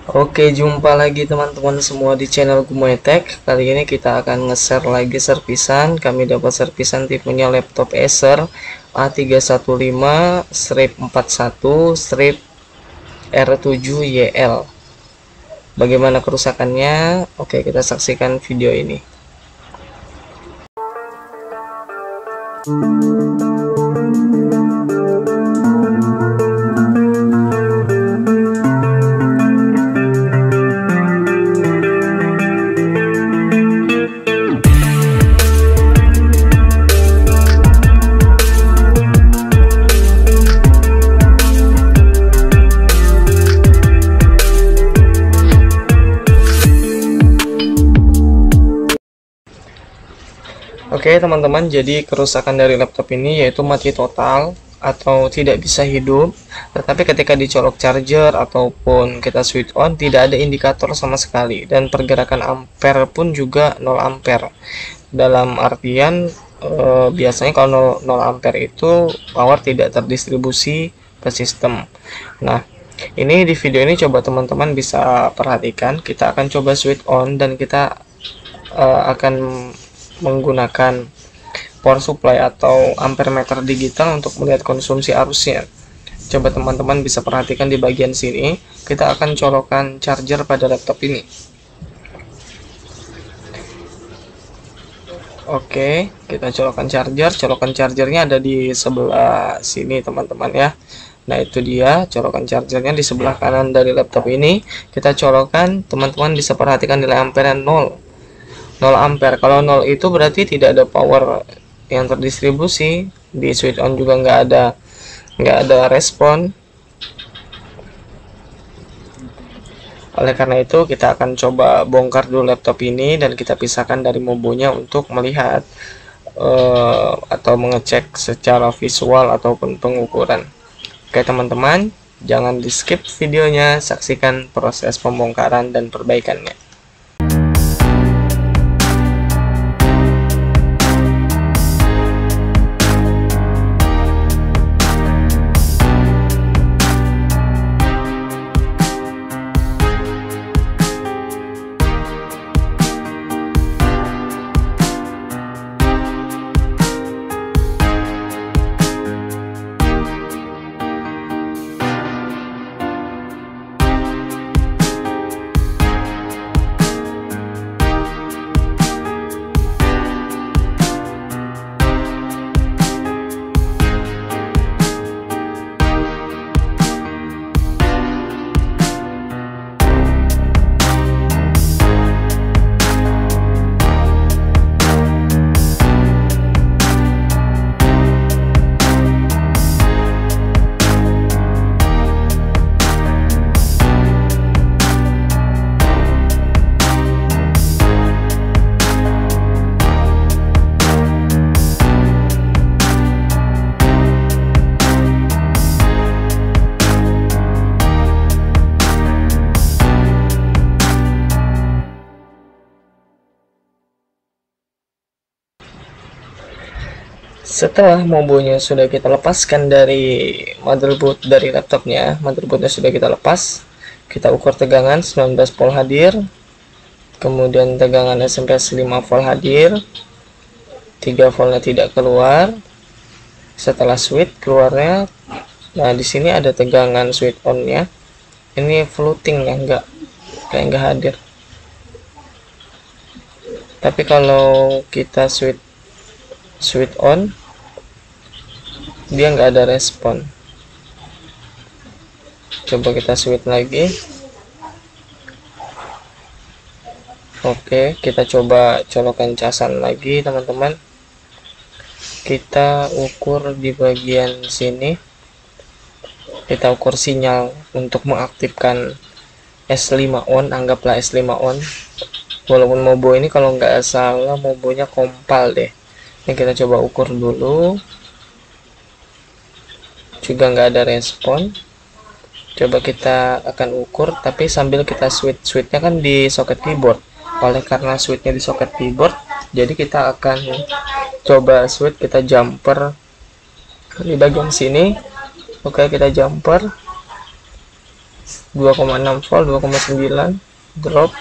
Oke, jumpa lagi teman-teman semua di channel Gumoy Tech. Kali ini kita akan nge-share lagi servisan. Kami dapat servisan tipenya laptop Acer A315-41-R7YL. Bagaimana kerusakannya? Oke, kita saksikan video ini. Oke teman-teman, jadi kerusakan dari laptop ini yaitu mati total atau tidak bisa hidup. Tetapi ketika dicolok charger ataupun kita switch on, tidak ada indikator sama sekali, dan pergerakan ampere pun juga 0 ampere. Dalam artian biasanya kalau 0 ampere itu power tidak terdistribusi ke sistem. Nah, ini di video ini coba teman-teman bisa perhatikan. Kita akan coba switch on dan kita akan menggunakan power supply atau ampere meter digital untuk melihat konsumsi arusnya. Coba teman-teman bisa perhatikan di bagian sini, kita akan colokkan charger pada laptop ini. Oke, kita colokkan charger. Colokan chargernya ada di sebelah sini teman-teman ya. Nah, itu dia colokan chargernya di sebelah kanan dari laptop ini. Kita colokkan, teman-teman bisa perhatikan nilai ampere 0 ampere. Kalau 0 itu berarti tidak ada power yang terdistribusi. Di switch on juga nggak ada respon. Oleh karena itu kita akan coba bongkar dulu laptop ini dan kita pisahkan dari mobonya untuk melihat atau mengecek secara visual ataupun pengukuran. Oke teman-teman, jangan di skip videonya, saksikan proses pembongkaran dan perbaikannya. Setelah mobonya sudah kita lepaskan dari motherboard dari laptopnya, motherboardnya sudah kita lepas, kita ukur tegangan 19 volt hadir, kemudian tegangan SMP 5 volt hadir, 3 voltnya tidak keluar. Setelah switch keluarnya, nah di sini ada tegangan switch on-nya, ini floating ya, nggak hadir. Tapi kalau kita switch on, dia nggak ada respon. Coba kita switch lagi. Oke, kita coba colokan casan lagi teman-teman. Kita ukur di bagian sini, kita ukur sinyal untuk mengaktifkan S5 on. Anggaplah S5 on, walaupun mobo ini kalau nggak salah mobonya kompal deh. Ini kita coba ukur dulu, juga nggak ada respon. Coba kita akan ukur, tapi sambil kita switchnya kan di soket keyboard. Oleh karena switchnya di soket keyboard, jadi kita akan coba switch, kita jumper di bagian sini. Oke, kita jumper. 2,6 volt, 2,9 drop.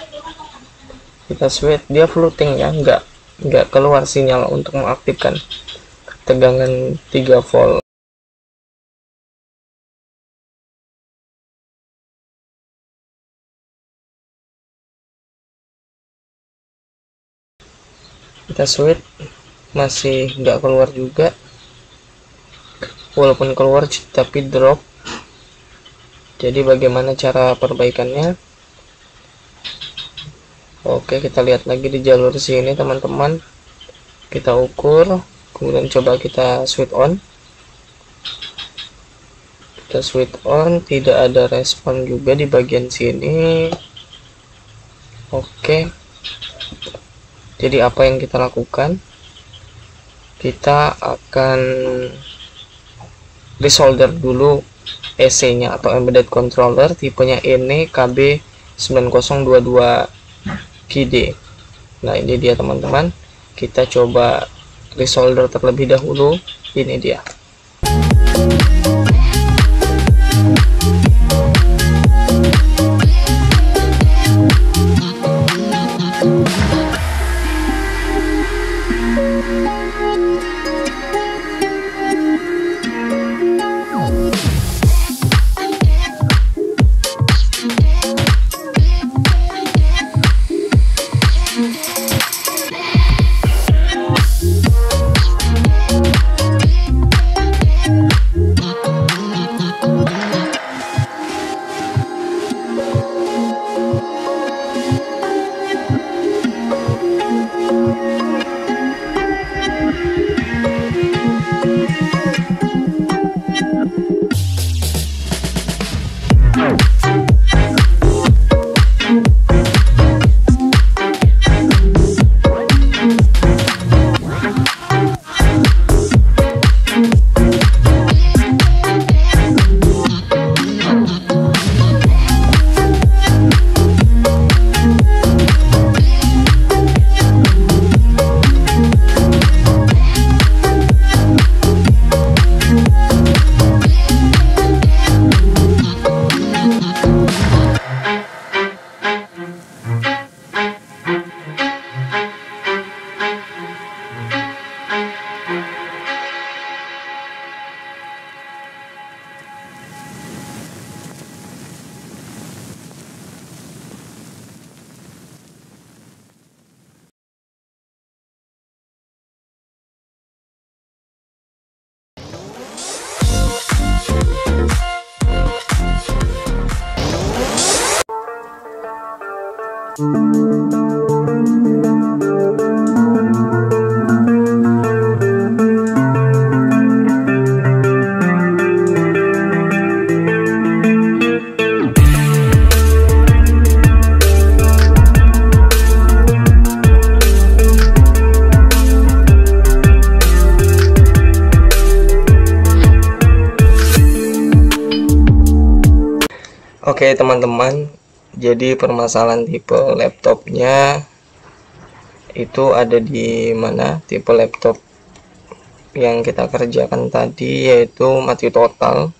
Kita switch, dia floating ya, nggak keluar sinyal untuk mengaktifkan tegangan 3 volt. Kita switch, masih nggak keluar juga, walaupun keluar tapi drop. Jadi bagaimana cara perbaikannya? Oke, kita lihat lagi di jalur sini teman-teman, kita ukur, kemudian coba kita switch on. Kita switch on, tidak ada respon juga di bagian sini. Oke, jadi apa yang kita lakukan? Kita akan resolder dulu EC nya atau embedded controller, tipenya ENE KB9022 KD. Nah, ini dia teman-teman, kita coba resolder terlebih dahulu. Ini dia. Oke teman-teman, jadi permasalahan tipe laptopnya itu ada di mana? Tipe laptop yang kita kerjakan tadi yaitu mati total.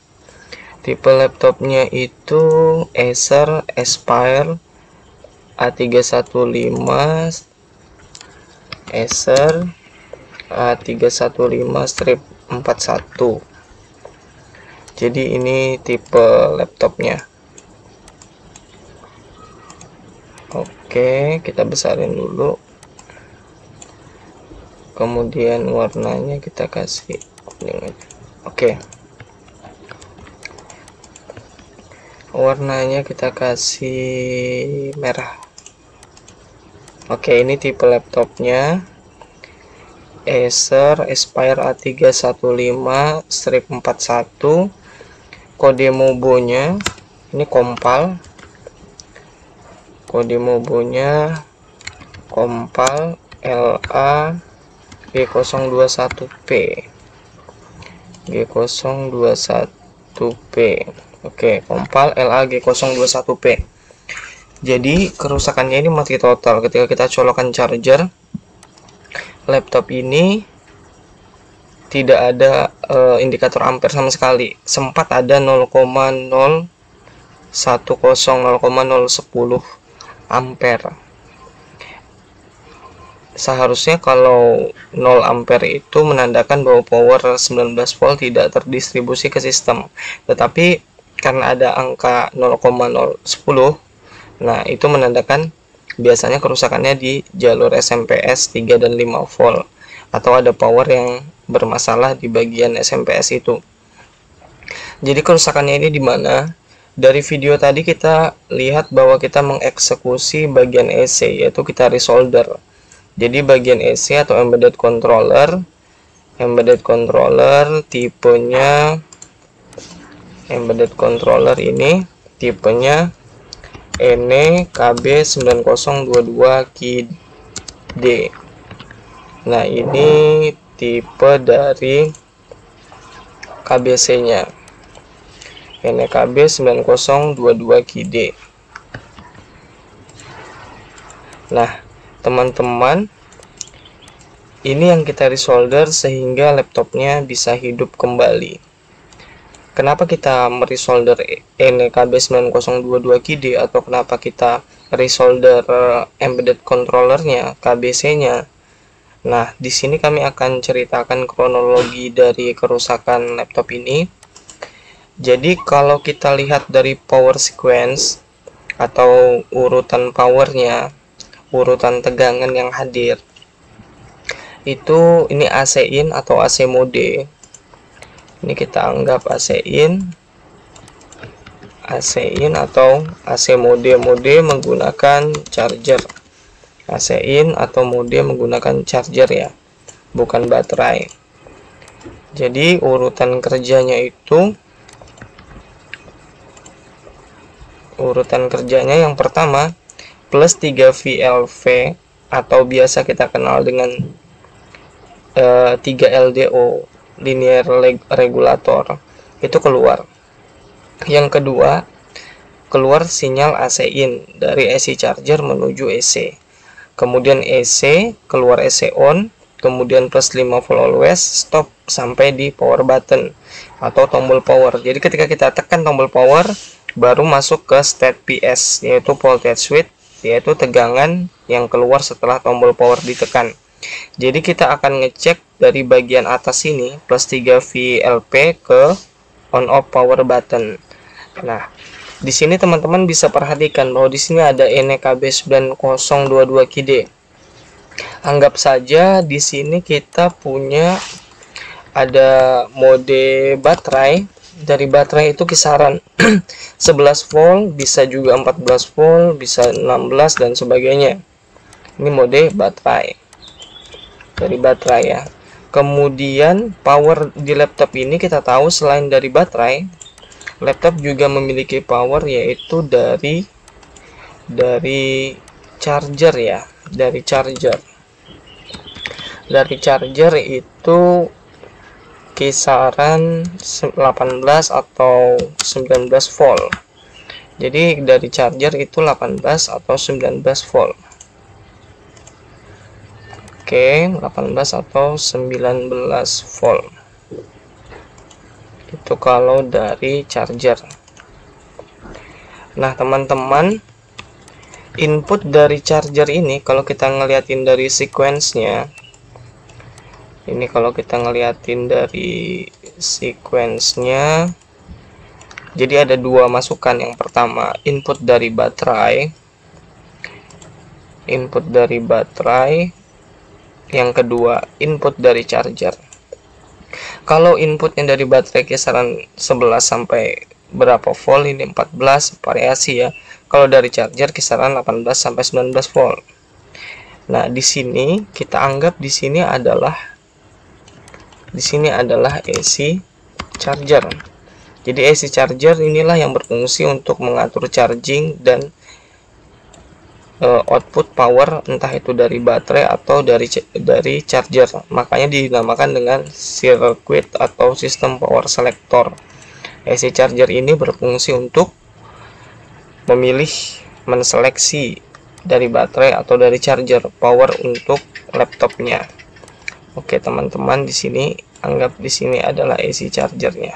Tipe laptopnya itu Acer Aspire A315, Acer A315-41. Jadi ini tipe laptopnya. Oke, kita besarin dulu. Kemudian warnanya kita kasih kuning aja. Oke. Warnanya kita kasih merah. Oke, ini tipe laptopnya Acer Aspire A315-41. Kode mobonya ini kompal. Kode mobonya kompal LA G021P. G021P. Oke, kompal LA G021P. Jadi kerusakannya ini mati total. Ketika kita colokkan charger, laptop ini tidak ada indikator ampere sama sekali. Sempat ada 0,0 10,010 ampere. Seharusnya kalau 0 ampere itu menandakan bahwa power 19 volt tidak terdistribusi ke sistem. Tetapi karena ada angka 0,010, nah itu menandakan biasanya kerusakannya di jalur SMPS 3 dan 5 volt, atau ada power yang bermasalah di bagian SMPS itu. Jadi kerusakannya ini di mana? Dari video tadi kita lihat bahwa kita mengeksekusi bagian EC, yaitu kita resolder. Jadi bagian EC atau embedded controller tipenya embedded controller ini tipenya NE-KB9022KD. Nah, ini tipe dari KBC-nya. NE-KB9022KD. Nah, teman-teman, ini yang kita resolder sehingga laptopnya bisa hidup kembali. Kenapa kita meresolder NE-KB9022KD atau kenapa kita resolder embedded controllernya, KBC-nya? Nah, di sini kami akan ceritakan kronologi dari kerusakan laptop ini. Jadi, kalau kita lihat dari power sequence atau urutan powernya, urutan tegangan yang hadir, itu ini AC in atau AC mode. Ini kita anggap AC in atau AC mode menggunakan charger. AC in atau mode menggunakan charger ya, bukan baterai. Jadi urutan kerjanya yang pertama plus 3 VLV atau biasa kita kenal dengan 3 LDO, linear regulator, itu keluar. Yang kedua, keluar sinyal AC in dari AC charger menuju AC. Kemudian AC, keluar AC on, kemudian plus 5 volt always, stop sampai di power button atau tombol power. Jadi ketika kita tekan tombol power, baru masuk ke state PS, yaitu voltage switch, yaitu tegangan yang keluar setelah tombol power ditekan. Jadi kita akan ngecek dari bagian atas ini plus 3 VLP ke on off power button. Nah, di sini teman-teman bisa perhatikan bahwa di sini ada NE-KB9022KD. Anggap saja di sini kita punya ada mode baterai. Dari baterai itu kisaran 11 volt, bisa juga 14 volt, bisa 16 dan sebagainya. Ini mode baterai. Dari baterai ya. Kemudian power di laptop ini kita tahu selain dari baterai, laptop juga memiliki power yaitu dari charger ya, dari charger. Dari charger itu kisaran 18 atau 19 volt. Jadi dari charger itu 18 atau 19 volt. Oke, 18 atau 19 volt. Itu kalau dari charger. Nah, teman-teman, input dari charger ini kalau kita ngeliatin dari sequence-nya, ini kalau kita ngeliatin dari sequence-nya, jadi ada dua masukan. Yang pertama, input dari baterai. Yang kedua, input dari charger. Kalau inputnya dari baterai kisaran 11 sampai berapa volt, ini 14, variasi ya. Kalau dari charger kisaran 18 sampai 19 volt. Nah, di sini kita anggap di sini adalah AC charger. Jadi AC charger inilah yang berfungsi untuk mengatur charging dan output power, entah itu dari baterai atau dari charger. Makanya dinamakan dengan circuit atau sistem power selector. AC charger ini berfungsi untuk menseleksi dari baterai atau dari charger power untuk laptopnya. Oke, teman-teman, di sini anggap di sini adalah AC chargernya.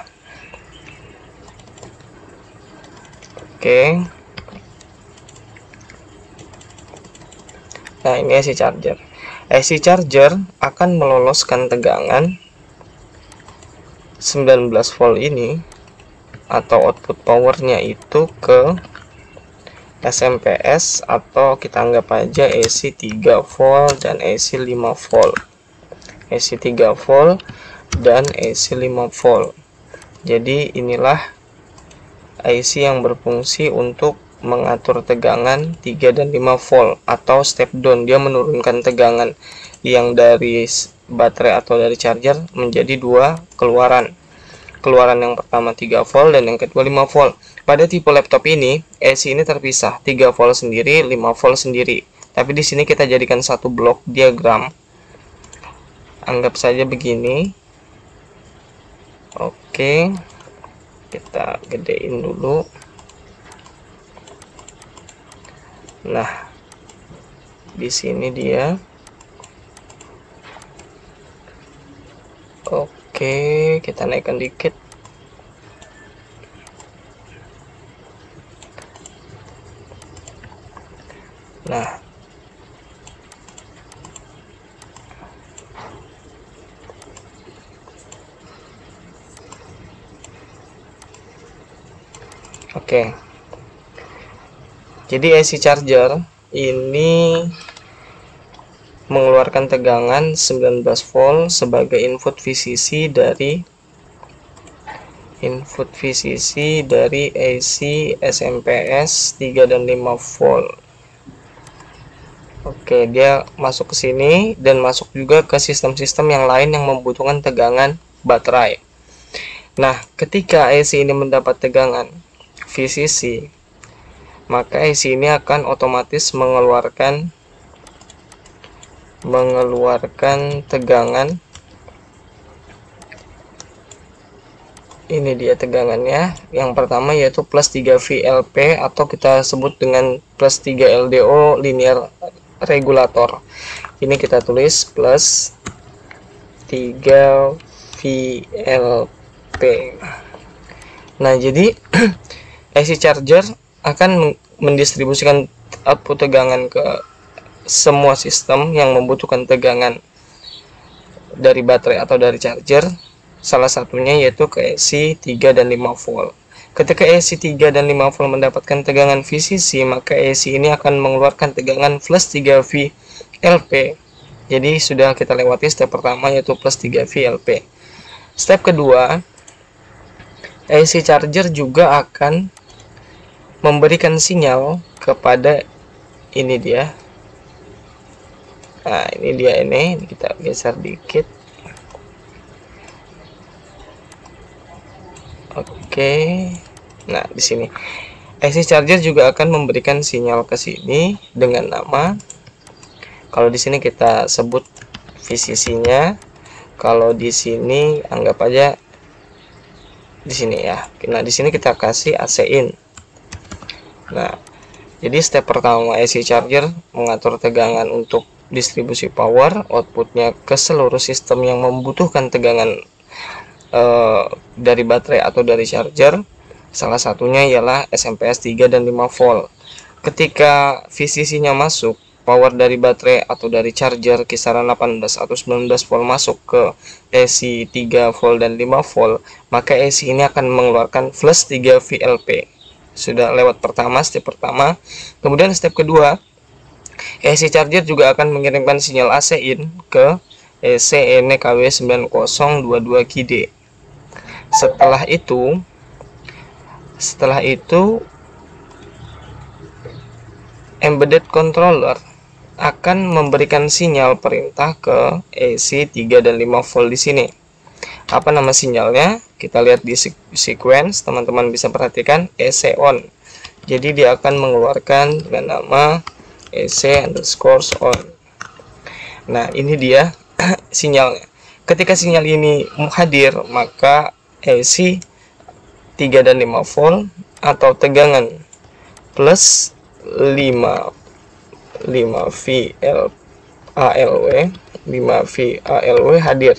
Oke. Nah, ini AC charger. AC charger akan meloloskan tegangan 19 volt ini atau output powernya itu ke SMP/S, atau kita anggap aja AC 3 volt dan AC 5 volt. AC 3 volt dan AC 5 volt. Jadi inilah IC yang berfungsi untuk mengatur tegangan 3 dan 5 volt atau step down. Dia menurunkan tegangan yang dari baterai atau dari charger menjadi dua keluaran. Keluaran yang pertama 3 volt dan yang kedua 5 volt. Pada tipe laptop ini, AC ini terpisah, 3 volt sendiri, 5 volt sendiri. Tapi di sini kita jadikan satu blok diagram. Anggap saja begini. Oke. Kita gedein dulu. Nah, di sini dia. Oke, kita naikkan dikit. Nah, oke. Jadi AC charger ini mengeluarkan tegangan 19 volt sebagai input VCC dari AC SMP/S 3 dan 5 volt. Oke, dia masuk ke sini dan masuk juga ke sistem-sistem yang lain yang membutuhkan tegangan baterai. Nah, ketika AC ini mendapat tegangan VCC, maka AC ini akan otomatis mengeluarkan tegangan. Ini dia tegangannya. Yang pertama yaitu plus 3 VLP atau kita sebut dengan plus 3 LDO, linear regulator. Ini kita tulis plus 3 VLP. Nah, jadi AC charger akan mendistribusikan output tegangan ke semua sistem yang membutuhkan tegangan dari baterai atau dari charger. Salah satunya yaitu ke AC 3 dan 5 volt. Ketika AC 3 dan 5 volt mendapatkan tegangan VCC, maka AC ini akan mengeluarkan tegangan plus 3 VLP. Jadi sudah kita lewati step pertama yaitu plus 3 VLP. Step kedua, AC charger juga akan memberikan sinyal kepada ini dia. Nah, ini dia, ini kita geser dikit. Oke. Nah, di sini AC charger juga akan memberikan sinyal ke sini dengan nama, kalau di sini kita sebut VCC-nya, kalau di sini anggap aja di sini ya. Nah, di sini kita kasih AC in. Nah, jadi step pertama AC charger mengatur tegangan untuk distribusi power, outputnya ke seluruh sistem yang membutuhkan tegangan dari baterai atau dari charger. Salah satunya ialah SMP/S 3 dan 5 volt. Ketika VCC-nya masuk, power dari baterai atau dari charger kisaran 18 atau 19 volt masuk ke AC 3 volt dan 5 volt, maka AC ini akan mengeluarkan plus 3 VLP. Sudah lewat step pertama. Kemudian step kedua, AC charger juga akan mengirimkan sinyal AC in ke AC NKW9022 KD. Setelah itu embedded controller akan memberikan sinyal perintah ke AC 3 dan 5 volt di sini. Apa nama sinyalnya? Kita lihat di sequence, teman-teman bisa perhatikan AC on. Jadi dia akan mengeluarkan dengan nama AC_on. Nah, ini dia sinyalnya. Ketika sinyal ini hadir, maka AC 3 dan 5 volt atau tegangan plus 5 VALW hadir.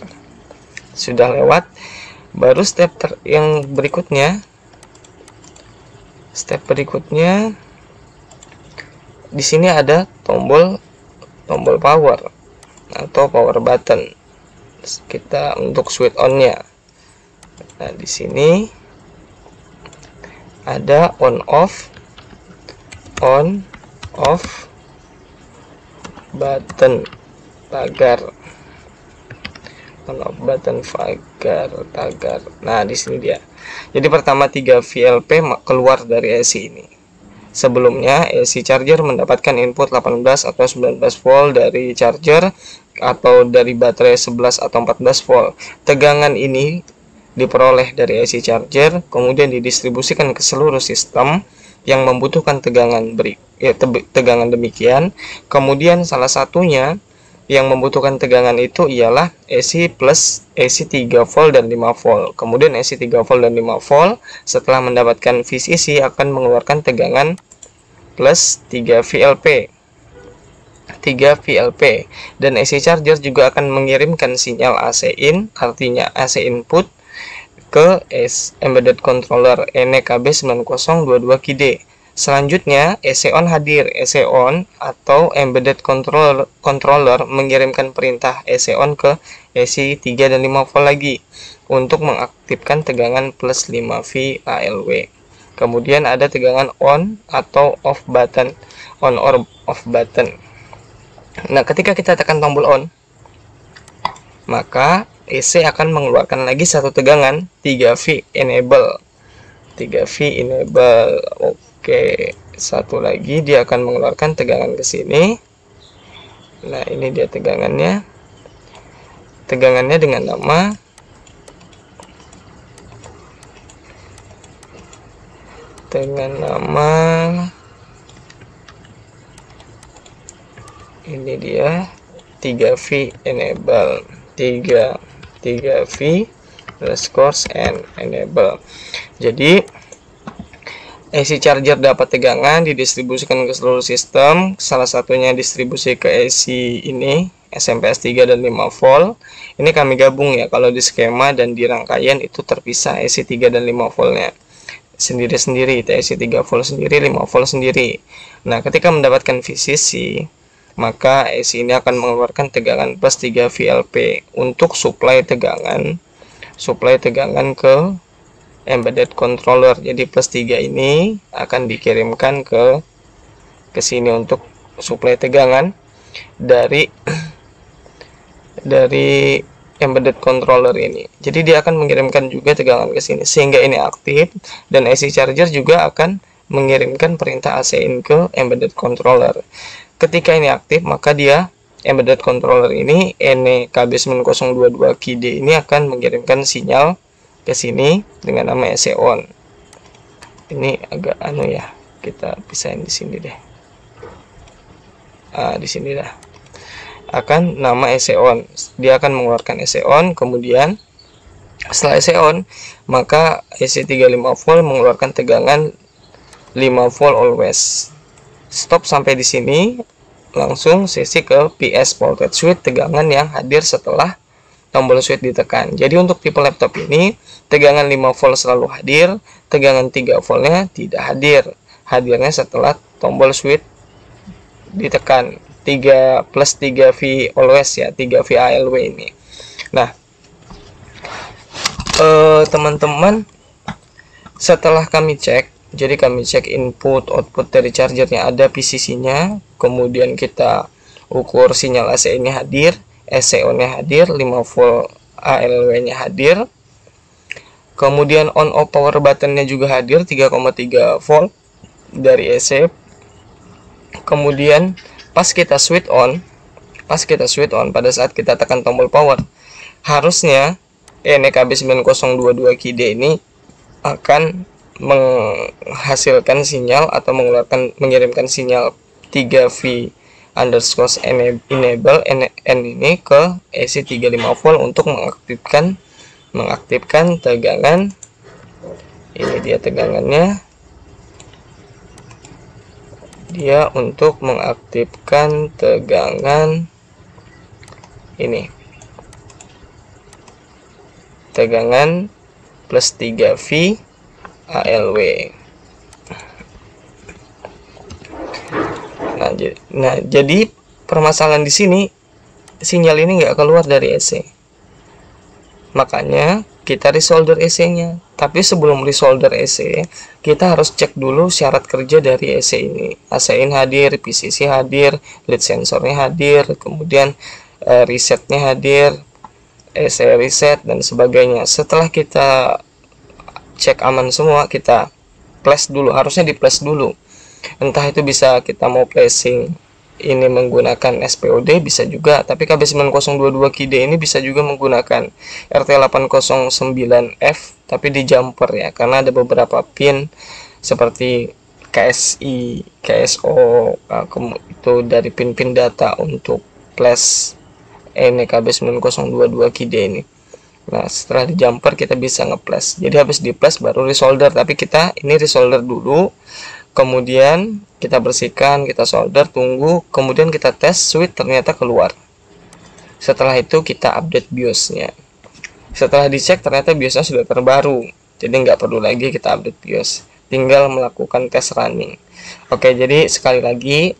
Sudah lewat. Baru step yang berikutnya Step berikutnya di sini ada tombol power atau power button kita untuk switch on-nya. Nah, di sini ada on off button tagar. On off button tagar. Nah, di sini dia. Jadi pertama 3 VLP keluar dari AC ini. Sebelumnya AC charger mendapatkan input 18 atau 19 volt dari charger atau dari baterai 11 atau 14 volt. Tegangan ini diperoleh dari AC charger, kemudian didistribusikan ke seluruh sistem yang membutuhkan tegangan tegangan demikian. Kemudian salah satunya yang membutuhkan tegangan itu ialah AC plus AC 3 volt dan 5 volt. Kemudian AC 3 volt dan 5 volt setelah mendapatkan VCC akan mengeluarkan tegangan plus 3 VLP. Dan AC charger juga akan mengirimkan sinyal AC in, artinya AC input ke embedded controller NEKB9022KID. Selanjutnya, AC on hadir. AC on atau embedded controller mengirimkan perintah AC on ke AC 3 dan 5 volt lagi untuk mengaktifkan tegangan plus 5 V ALW. Kemudian ada tegangan on atau off button, on or off button. Nah, ketika kita tekan tombol on, maka AC akan mengeluarkan lagi satu tegangan 3V enable. Oke, satu lagi dia akan mengeluarkan tegangan ke sini. Nah, ini dia tegangannya. Tegangannya dengan nama ini dia 3V enable. 3V scores and enable. Jadi AC charger dapat tegangan didistribusikan ke seluruh sistem, salah satunya distribusi ke AC ini SMPS 3 dan 5 volt. Ini kami gabung ya, kalau di skema dan di rangkaian itu terpisah AC 3 dan 5 voltnya sendiri-sendiri, AC 3 volt sendiri, 5 volt sendiri. Nah, ketika mendapatkan VCC, maka AC ini akan mengeluarkan tegangan plus 3 VLP untuk suplai tegangan ke embedded controller. Jadi plus 3 ini akan dikirimkan ke sini untuk suplai tegangan dari embedded controller ini. Jadi dia akan mengirimkan juga tegangan ke sini sehingga ini aktif, dan AC charger juga akan mengirimkan perintah AC in ke embedded controller. Ketika ini aktif, maka dia embedded controller ini NEKB9022KID ini akan mengirimkan sinyal ke sini dengan nama AC on. Ini agak ya, kita pisahin di sini deh. Di sini dah. Akan nama AC on. Dia akan mengeluarkan AC on, kemudian setelah AC on, maka AC 35 volt mengeluarkan tegangan 5 volt always. Stop sampai di sini, langsung sesi ke PS voltage switch, tegangan yang hadir setelah tombol switch ditekan. Jadi untuk tipe laptop ini tegangan 5 volt selalu hadir, tegangan 3 voltnya tidak hadir. Hadirnya setelah tombol switch ditekan. 3 plus 3V always ya, 3V ALW ini. Nah, teman-teman, setelah kami cek, jadi kami cek input output dari chargernya ada VCC-nya, kemudian kita ukur sinyal AC ini hadir, AC on-nya hadir, 5 volt ALW-nya hadir, kemudian on off power button-nya juga hadir 3,3 volt dari AC. Kemudian pas kita switch on pada saat kita tekan tombol power, harusnya NEKB9022KID ini akan menghasilkan sinyal atau mengirimkan sinyal 3V underscore enable N ini ke AC 35 volt untuk mengaktifkan tegangan. Ini dia tegangannya. Dia untuk mengaktifkan tegangan ini, tegangan plus 3V ALW. Jadi permasalahan di sini, sinyal ini nggak keluar dari EC. Makanya kita resolder EC-nya. Tapi sebelum resolder EC, kita harus cek dulu syarat kerja dari EC ini. AC-in hadir, PCC hadir, lead sensornya hadir, kemudian resetnya hadir, EC reset dan sebagainya. Setelah kita cek aman semua, kita flash dulu. Harusnya di flash dulu. Entah itu bisa kita mau flashing ini menggunakan SPOD bisa juga, tapi KB9022 KID ini bisa juga menggunakan RT809F tapi di jumper ya, karena ada beberapa pin seperti KSI, KSO itu dari pin-pin data untuk flash ini KB9022 KID ini. Nah, setelah di jumper kita bisa nge-flash. Jadi habis di flash baru resolder, tapi kita ini resolder dulu. Kemudian kita bersihkan, kita solder, tunggu, kemudian kita tes switch, ternyata keluar. Setelah itu kita update BIOS-nya. Setelah dicek ternyata BIOS-nya sudah terbaru, jadi nggak perlu lagi kita update BIOS. Tinggal melakukan tes running. Oke, jadi sekali lagi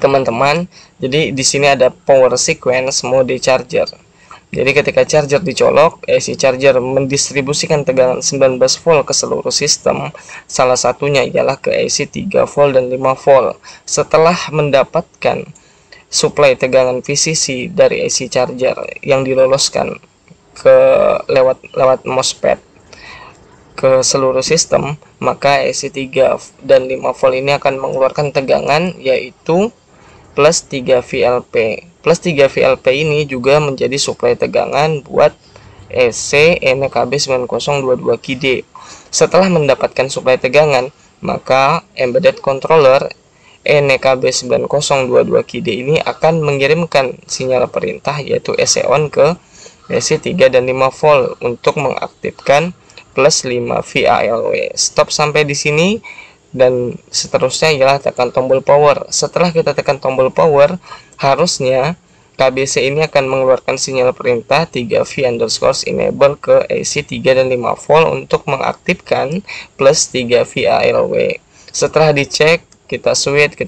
teman-teman, jadi di sini ada power sequence mode charger. Jadi ketika charger dicolok, AC charger mendistribusikan tegangan 19 volt ke seluruh sistem. Salah satunya ialah ke AC 3 volt dan 5 volt. Setelah mendapatkan suplai tegangan VCC dari AC charger yang diloloskan ke lewat MOSFET ke seluruh sistem, maka AC 3 dan 5 volt ini akan mengeluarkan tegangan yaitu plus 3 VLP. Plus 3 VLP ini juga menjadi suplai tegangan buat EC NKB9022 KID. Setelah mendapatkan suplai tegangan, maka embedded controller NKB9022 KID ini akan mengirimkan sinyal perintah yaitu EC on ke EC 3 dan 5 volt untuk mengaktifkan plus 5 VALW. Stop sampai di sini. Dan seterusnya ialah tekan tombol power. Setelah kita tekan tombol power, harusnya KBC ini akan mengeluarkan sinyal perintah 3V_enable ke AC 3 dan 5 volt untuk mengaktifkan plus 3 VALW. Setelah dicek, kita switch,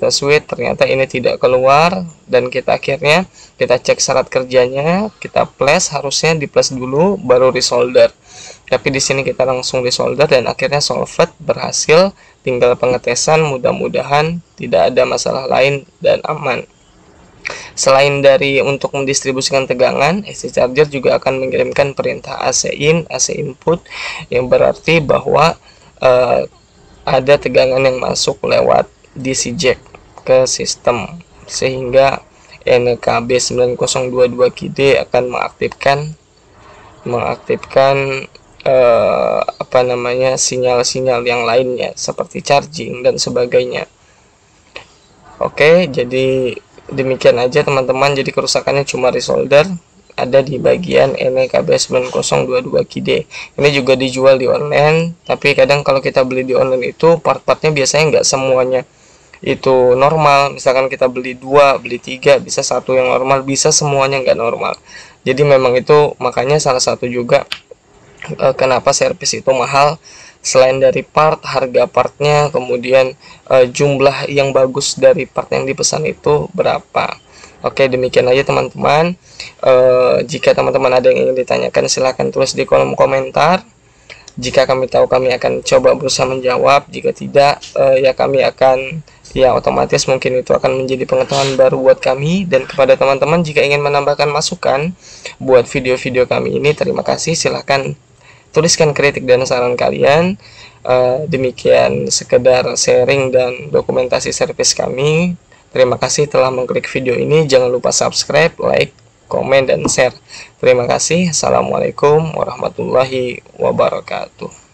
ternyata ini tidak keluar, dan kita akhirnya kita cek syarat kerjanya, kita flash, harusnya di flash dulu baru resolder. Tapi di sini kita langsung resolder dan akhirnya solved berhasil. Tinggal pengetesan, mudah-mudahan tidak ada masalah lain dan aman. Selain dari untuk mendistribusikan tegangan, AC charger juga akan mengirimkan perintah AC in, AC input, yang berarti bahwa ada tegangan yang masuk lewat DC jack ke sistem, sehingga NKB9022 KID akan mengaktifkan sinyal-sinyal yang lainnya seperti charging dan sebagainya. Oke, jadi demikian aja teman-teman. Jadi kerusakannya cuma resolder, ada di bagian NKB9022 KID. Ini juga dijual di online, tapi kadang kalau kita beli di online itu part-partnya biasanya nggak semuanya itu normal. Misalkan kita beli 2, beli 3, bisa satu yang normal, bisa semuanya nggak normal. Jadi memang itu makanya salah satu juga kenapa servis itu mahal. Selain dari harga partnya, kemudian jumlah yang bagus dari part yang dipesan itu berapa. Oke, demikian aja teman-teman. Jika teman-teman ada yang ingin ditanyakan, silahkan tulis di kolom komentar. Jika kami tahu, kami akan coba berusaha menjawab. Jika tidak, ya kami akan, ya otomatis mungkin itu akan menjadi pengetahuan baru buat kami. Dan kepada teman-teman, jika ingin menambahkan masukan buat video-video kami ini, terima kasih. Silahkan tuliskan kritik dan saran kalian. Demikian sekedar sharing dan dokumentasi servis kami. Terima kasih telah mengklik video ini. Jangan lupa subscribe, like, komen, dan share. Terima kasih. Assalamualaikum warahmatullahi wabarakatuh.